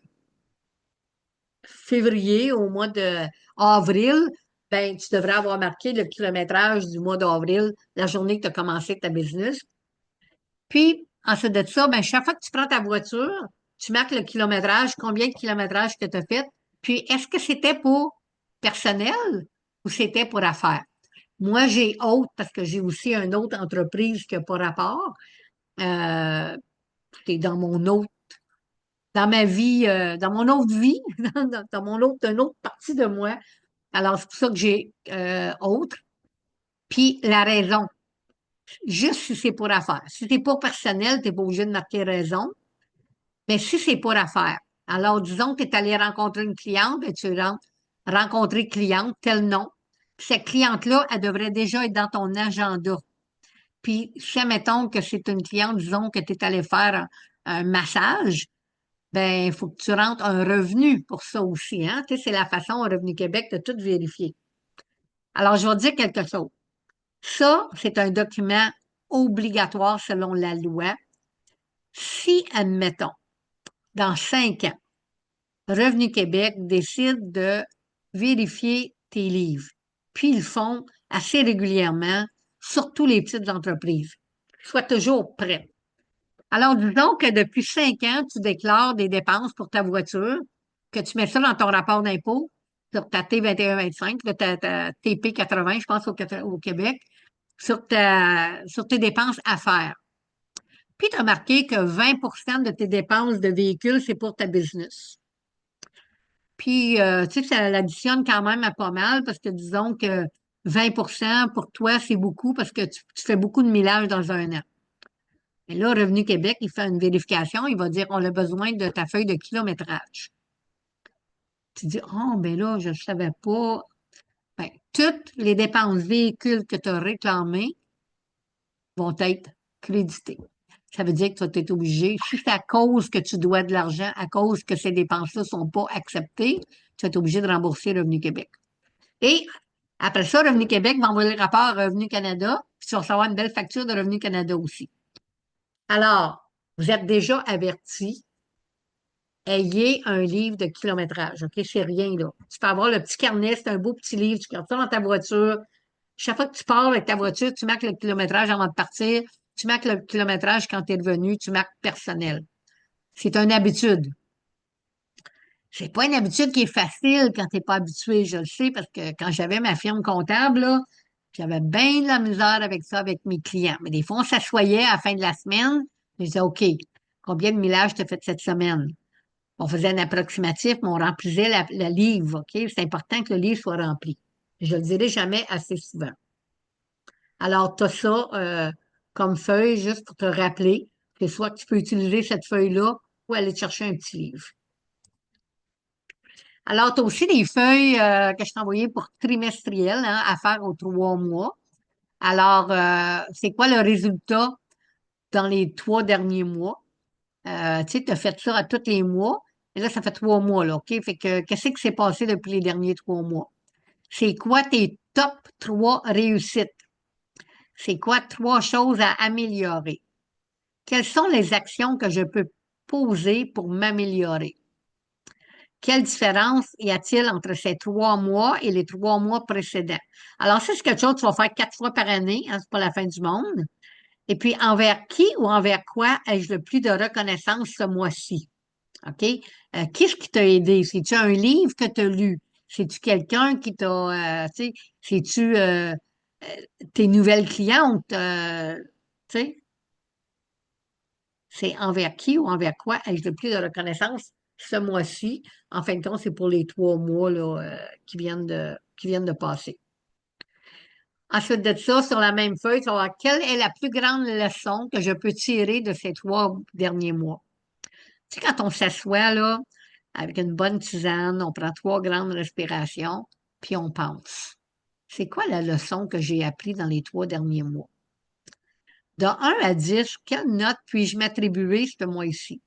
[SPEAKER 1] février, au mois de avril, ben, tu devrais avoir marqué le kilométrage du mois d'avril, la journée que tu as commencé ta business. Puis, ensuite de ça, ben, chaque fois que tu prends ta voiture, tu marques le kilométrage, combien de kilométrage que tu as fait. Puis, est-ce que c'était pour personnel ou c'était pour affaires? Moi, j'ai autre parce que j'ai aussi une autre entreprise qui n'a pas rapport. Euh, c'est dans mon autre, dans ma vie, dans mon autre vie, dans mon autre, une autre partie de moi. Alors, c'est pour ça que j'ai autre. Puis, la raison, juste si c'est pour affaires. Si c'est pas personnel, tu n'es pas obligé de marquer raison. Mais si c'est pour affaires, alors disons que tu es allé rencontrer une cliente et tu rentres rencontrer cliente, tel nom. Puis cette cliente-là, elle devrait déjà être dans ton agenda. Puis si, mettons que c'est une cliente, disons que tu es allé faire un massage, ben il faut que tu rentres un revenu pour ça aussi, hein? Tu sais, c'est la façon au Revenu Québec de tout vérifier. Alors, je vais te dire quelque chose. Ça, c'est un document obligatoire selon la loi. Si, admettons, dans 5 ans, Revenu Québec décide de vérifier tes livres. Puis ils le font assez régulièrement, surtout les petites entreprises. Sois toujours prêt. Alors, disons que depuis 5 ans, tu déclares des dépenses pour ta voiture, que tu mets ça dans ton rapport d'impôt, sur ta T2125, ta TP80, je pense, au Québec, sur tes dépenses à faire. Puis, tu as marqué que 20% de tes dépenses de véhicule, c'est pour ta business. Puis, tu sais, ça l'additionne quand même à pas mal parce que disons que 20% pour toi, c'est beaucoup parce que tu fais beaucoup de millage dans un an. Et là, Revenu Québec, il fait une vérification, il va dire, on a besoin de ta feuille de kilométrage. Tu dis, oh, ben là, je ne savais pas. Ben, toutes les dépenses véhicules que tu as réclamées vont être créditées. Ça veut dire que tu vas être obligé, si c'est à cause que tu dois de l'argent, à cause que ces dépenses-là ne sont pas acceptées, tu vas être obligé de rembourser Revenu Québec. Et après ça, Revenu Québec va envoyer le rapport à Revenu Canada, puis tu vas recevoir une belle facture de Revenu Canada aussi. Alors, vous êtes déjà avertis, ayez un livre de kilométrage, OK? C'est rien, là. Tu peux avoir le petit carnet, c'est un beau petit livre, tu gardes ça dans ta voiture. Chaque fois que tu pars avec ta voiture, tu marques le kilométrage avant de partir, tu marques le kilométrage quand tu es revenu, tu marques personnel. C'est une habitude. C'est pas une habitude qui est facile quand t'es pas habitué, je le sais, parce que quand j'avais ma firme comptable, là, j'avais bien de la misère avec ça, avec mes clients. Mais des fois, on s'assoyait à la fin de la semaine, je disais, OK, combien de millages t'as fait cette semaine? On faisait un approximatif, mais on remplissait la livre, OK? C'est important que le livre soit rempli. Je le dirai jamais assez souvent. Alors, tu as ça comme feuille juste pour te rappeler que soit tu peux utiliser cette feuille-là ou aller te chercher un petit livre. Alors, tu as aussi des feuilles que je t'ai envoyées pour trimestriel, hein, à faire aux 3 mois. Alors, c'est quoi le résultat dans les 3 derniers mois? Tu sais, tu as fait ça à tous les mois. Et là, ça fait 3 mois, là, OK? Fait que, qu'est-ce qui s'est passé depuis les derniers 3 mois? C'est quoi tes top 3 réussites? C'est quoi 3 choses à améliorer? Quelles sont les actions que je peux poser pour m'améliorer? Quelle différence y a-t-il entre ces 3 mois et les 3 mois précédents? Alors, ça, c'est quelque chose que tu vas faire 4 fois par année, hein, c'est pas la fin du monde. Et puis, envers qui ou envers quoi ai-je le plus de reconnaissance ce mois-ci? OK? Qu'est-ce qui t'a aidé? C'est-tu un livre que tu as lu? C'est-tu quelqu'un qui t'a, tu sais, c'est-tu tes nouvelles clientes? Tu sais, c'est envers qui ou envers quoi ai-je le plus de reconnaissance ce mois-ci? En fin de compte, c'est pour les 3 mois là, qui viennent de passer. Ensuite de ça, sur la même feuille, tu vas voir quelle est la plus grande leçon que je peux tirer de ces 3 derniers mois. Tu sais, quand on s'assoit là, avec une bonne tisane, on prend 3 grandes respirations, puis on pense. C'est quoi la leçon que j'ai appris dans les 3 derniers mois? De 1 à 10, quelle note puis-je m'attribuer ce mois-ci?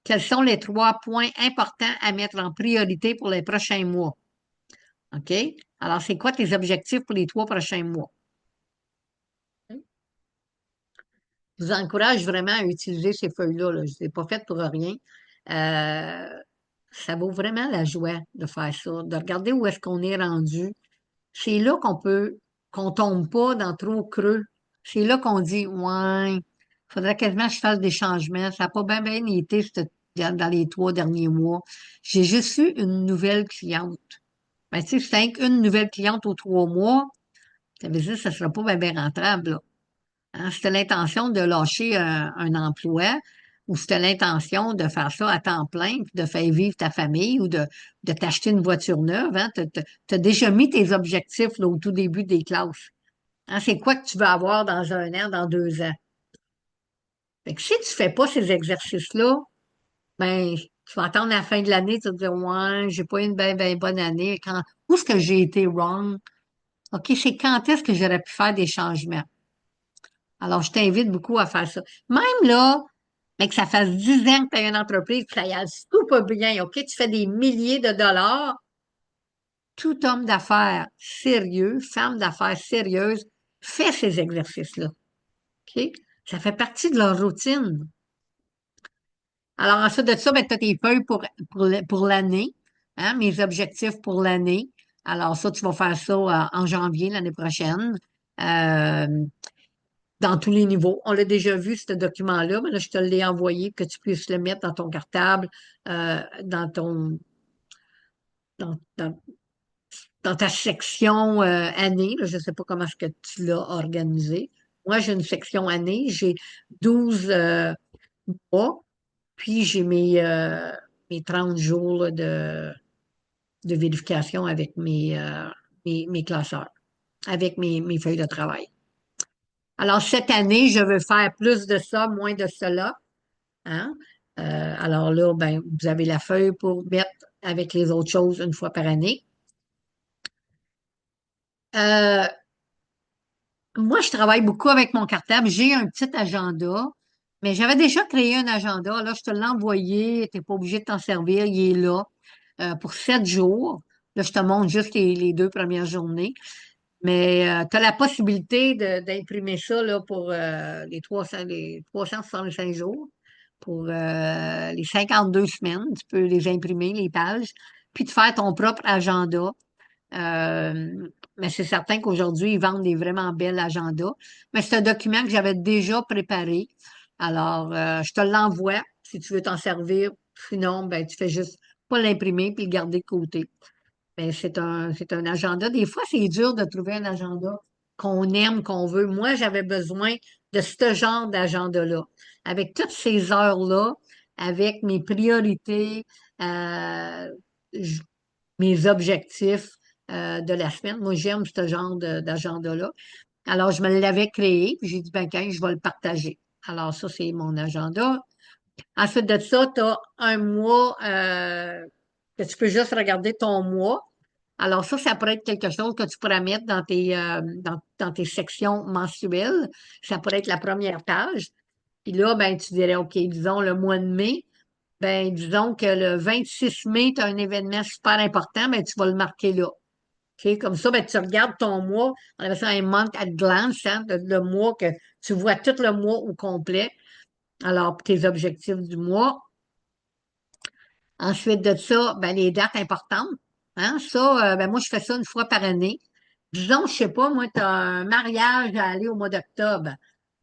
[SPEAKER 1] Quels sont les 3 points importants à mettre en priorité pour les prochains mois? OK? Alors, c'est quoi tes objectifs pour les 3 prochains mois? Je vous encourage vraiment à utiliser ces feuilles-là. Là. Je ne les ai pas faites pour rien. Euh, Ça vaut vraiment la joie de faire ça, de regarder où est-ce qu'on est rendu. C'est là qu'on tombe pas dans trop creux. C'est là qu'on dit, ouais, faudrait quasiment que je fasse des changements. Ça n'a pas bien, bien été dans les 3 derniers mois. J'ai juste eu une nouvelle cliente. Ben, tu sais, si t'as une nouvelle cliente aux 3 mois, ça veut dire que ça ne sera pas bien, bien rentable, là. Hein, si tu as l'intention de lâcher un emploi ou si tu as l'intention de faire ça à temps plein, puis de faire vivre ta famille ou de t'acheter une voiture neuve, hein, tu as déjà mis tes objectifs là, au tout début des classes. Hein, c'est quoi que tu veux avoir dans 1 an, dans 2 ans? Fait que si tu fais pas ces exercices-là, ben, tu vas attendre la fin de l'année, tu vas te dire, ouais, j'ai pas eu une bien bonne année. Où est-ce que j'ai été wrong? OK, c'est quand est-ce que j'aurais pu faire des changements? Alors, je t'invite beaucoup à faire ça. Même là, mais que ça fasse 10 ans que tu as une entreprise, que ça y a super bien, OK? Tu fais des milliers de dollars. Tout homme d'affaires sérieux, femme d'affaires sérieuse, fait ces exercices-là. OK? Ça fait partie de leur routine. Alors, ensuite de ça, ben, tu as tes feuilles pour l'année, hein, mes objectifs pour l'année. Alors, ça, tu vas faire ça en janvier l'année prochaine. Euh, dans tous les niveaux. On l'a déjà vu, ce document-là, mais là, je te l'ai envoyé, que tu puisses le mettre dans ton cartable, dans dans, dans- dans ta section année. Là, je ne sais pas comment est-ce que tu l'as organisé. Moi, j'ai une section année, j'ai 12 mois, puis j'ai mes 30 jours là, de vérification avec mes classeurs, avec mes feuilles de travail. Alors, cette année, je veux faire plus de ça, moins de cela. Hein? Alors là, ben, vous avez la feuille pour mettre avec les autres choses une fois par année. Euh, Moi, je travaille beaucoup avec mon cartable. J'ai un petit agenda, mais j'avais déjà créé un agenda. Là, je te l'ai envoyé. Tu n'es pas obligé de t'en servir. Il est là pour 7 jours. Là, je te montre juste les 2 premières journées. Mais tu as la possibilité d'imprimer ça là, pour les 365 jours, pour les 52 semaines. Tu peux les imprimer, les pages, puis de faire ton propre agenda. Mais c'est certain qu'aujourd'hui, ils vendent des vraiment belles agendas. Mais c'est un document que j'avais déjà préparé. Alors, je te l'envoie si tu veux t'en servir. Sinon, ben, tu fais juste pas l'imprimer puis le garder de côté. Mais c'est un agenda. Des fois, c'est dur de trouver un agenda qu'on aime, qu'on veut. Moi, j'avais besoin de ce genre d'agenda-là. Avec toutes ces heures-là, avec mes priorités, euh, j- mes objectifs de la semaine. Moi, j'aime ce genre d'agenda-là. Alors, je me l'avais créé, puis j'ai dit, ben, quand je vais le partager. Alors, ça, c'est mon agenda. Ensuite de ça, tu as un mois que tu peux juste regarder ton mois. Alors ça pourrait être quelque chose que tu pourrais mettre dans tes sections mensuelles. Ça pourrait être la première page. Puis là, ben, tu dirais, OK, disons le mois de mai, ben, disons que le 26 mai, tu as un événement super important, ben, tu vas le marquer là. OK? Comme ça, ben, tu regardes ton mois, on appelle ça un month at glance, hein, le mois que tu vois tout le mois au complet. Alors, tes objectifs du mois. Ensuite de ça, ben, les dates importantes. Hein, ça, ben, moi, je fais ça une fois par année. Disons, je sais pas, moi, tu as un mariage à aller au mois d'octobre.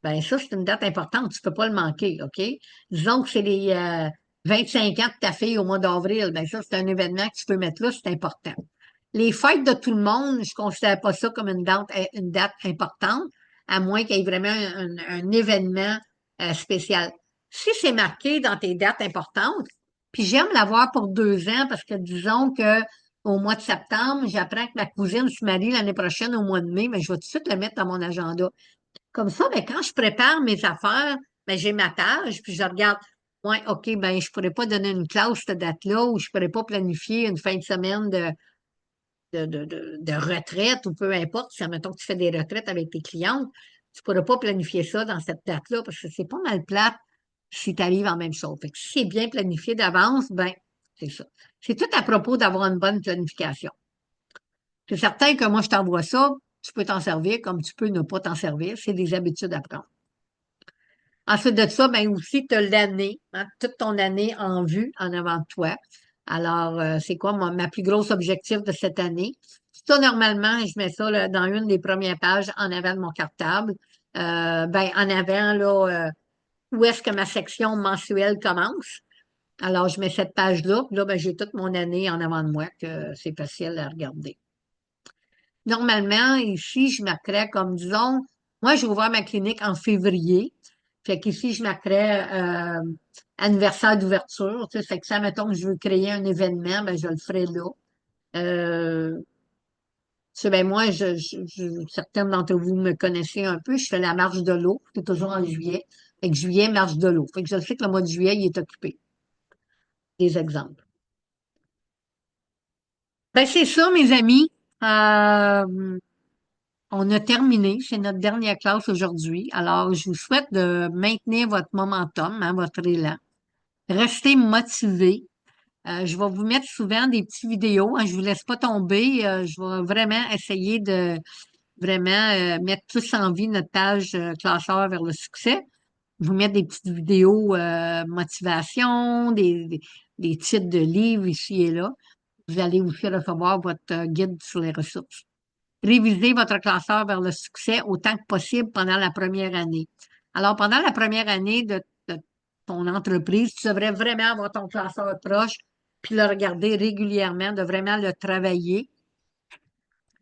[SPEAKER 1] Ben, ça, c'est une date importante, tu peux pas le manquer, OK? Disons que c'est les 5 ans de ta fille au mois d'avril. Ben, ça, c'est un événement que tu peux mettre là, c'est important. Les fêtes de tout le monde, je considère pas ça comme une date importante, à moins qu'il y ait vraiment un événement spécial. Si c'est marqué dans tes dates importantes, puis j'aime l'avoir pour 2 ans parce que disons que au mois de septembre, j'apprends que ma cousine se marie l'année prochaine au mois de mai, mais je vais tout de suite le mettre dans mon agenda. Comme ça, ben, quand je prépare mes affaires, ben, j'ai ma page, puis je regarde, ouais, OK, ben, je pourrais pas donner une classe cette date-là, ou je pourrais pas planifier une fin de semaine de retraite, ou peu importe, si, admettons que tu fais des retraites avec tes clientes, Tu pourras pas planifier ça dans cette date-là parce que c'est pas mal plate si tu arrives en même chose. Fait que si c'est bien planifié d'avance, ben, c'est ça. C'est tout à propos d'avoir une bonne planification. C'est certain que moi, je t'envoie ça, tu peux t'en servir comme tu peux ne pas t'en servir. C'est des habitudes à prendre. Ensuite de ça, ben aussi, tu as l'année, hein, toute ton année en vue en avant de toi. Alors, c'est quoi ma plus grosse objectif de cette année? Ça, normalement, je mets ça là, dans une des premières pages en avant de mon cartable. Ben, en avant, là, où est-ce que ma section mensuelle commence? Alors, je mets cette page-là, puis là, ben, j'ai toute mon année en avant de moi, que c'est facile à regarder. Normalement, ici, je marquerais comme, disons, moi, j'ai ouvert ma clinique en février. Fait qu'ici, je marquerais anniversaire d'ouverture. Tu sais, fait que ça, mettons que je veux créer un événement, ben, je le ferai là. Tu sais, ben, moi, certaines d'entre vous me connaissez un peu, je fais la marche de l'eau. C'est toujours en juillet. Fait que juillet, marche de l'eau. Fait que je sais que le mois de juillet, il est occupé. Des exemples. Ben, c'est ça, mes amis. Euh, On a terminé. C'est notre dernière classe aujourd'hui. Alors, je vous souhaite de maintenir votre momentum, hein, votre élan. Restez motivés. Je vais vous mettre souvent des petites vidéos. Hein, je vous laisse pas tomber. Je vais vraiment essayer de vraiment mettre tous en vie notre page classeur vers le succès. Vous mettre des petites vidéos motivation, des titres de livres ici et là. Vous allez aussi recevoir votre guide sur les ressources. Réviser votre classeur vers le succès autant que possible pendant la première année. Alors, pendant la première année de ton entreprise, tu devrais vraiment avoir ton classeur proche, puis le regarder régulièrement, de vraiment le travailler.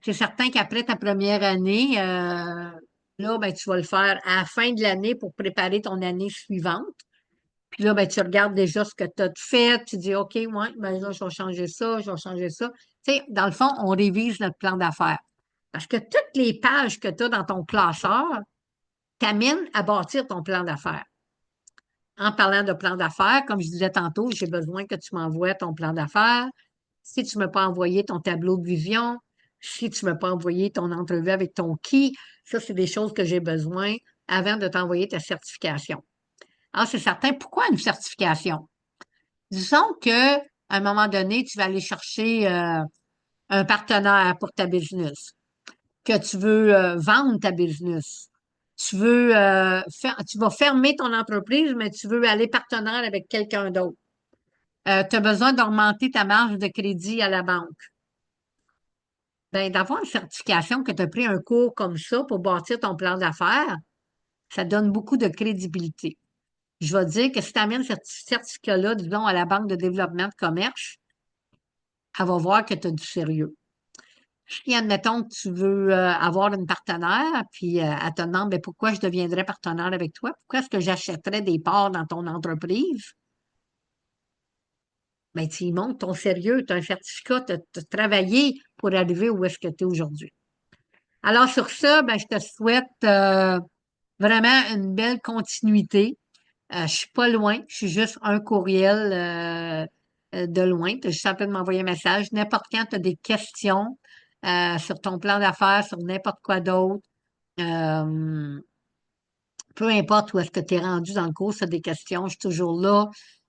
[SPEAKER 1] C'est certain qu'après ta première année, là, ben, tu vas le faire à la fin de l'année pour préparer ton année suivante. Puis là, ben, tu regardes déjà ce que tu as fait, tu dis, OK, ouais, ben là, je vais changer ça, je vais changer ça. Tu sais, dans le fond, on révise notre plan d'affaires. Parce que toutes les pages que tu as dans ton classeur t'amènent à bâtir ton plan d'affaires. En parlant de plan d'affaires, comme je disais tantôt, j'ai besoin que tu m'envoies ton plan d'affaires. Si tu ne m'as pas envoyé ton tableau de vision, si tu ne m'as pas envoyé ton entrevue avec ton qui, ça, c'est des choses que j'ai besoin avant de t'envoyer ta certification. Alors, c'est certain. Pourquoi une certification? Disons que, à un moment donné, tu vas aller chercher un partenaire pour ta business, que tu veux vendre ta business. Tu veux tu vas fermer ton entreprise, mais tu veux aller partenaire avec quelqu'un d'autre. Tu as besoin d'augmenter ta marge de crédit à la banque. Ben, d'avoir une certification que tu as pris un cours comme ça pour bâtir ton plan d'affaires, ça donne beaucoup de crédibilité. Je vais te dire que si tu amènes ce certificat-là, disons, à la Banque de développement de commerce, elle va voir que tu as du sérieux. Si, admettons que tu veux avoir une partenaire, puis elle te demande ben, pourquoi je deviendrais partenaire avec toi, pourquoi est-ce que j'achèterais des parts dans ton entreprise? Ben, tu y montres ton sérieux, tu as un certificat, tu as travaillé pour arriver où est-ce que tu es aujourd'hui. Alors, sur ça, ben, je te souhaite vraiment une belle continuité. Je suis pas loin, je suis juste un courriel de loin. Tu as juste à peine m'envoyer un message. N'importe quand tu as des questions sur ton plan d'affaires, sur n'importe quoi d'autre. Euh, Peu importe où est-ce que tu es rendu dans le cours, tu as des questions, je suis toujours là.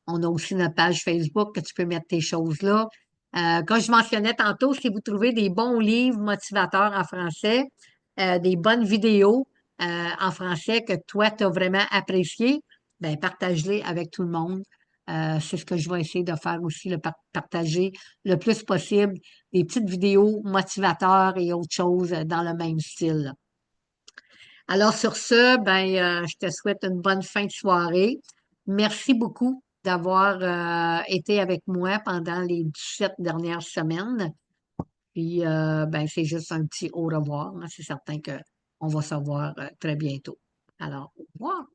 [SPEAKER 1] On a aussi notre page Facebook que tu peux mettre tes choses là. Comme je mentionnais tantôt, si vous trouvez des bons livres motivateurs en français, des bonnes vidéos en français que toi, tu as vraiment appréciées, ben partage-les avec tout le monde. C'est ce que je vais essayer de faire aussi, partager le plus possible des petites vidéos motivateurs et autres choses dans le même style. Alors sur ce, ben, je te souhaite une bonne fin de soirée. Merci beaucoup d'avoir été avec moi pendant les 17 dernières semaines. Puis, ben, c'est juste un petit au revoir, hein. C'est certain qu'on va se voir très bientôt. Alors, au revoir.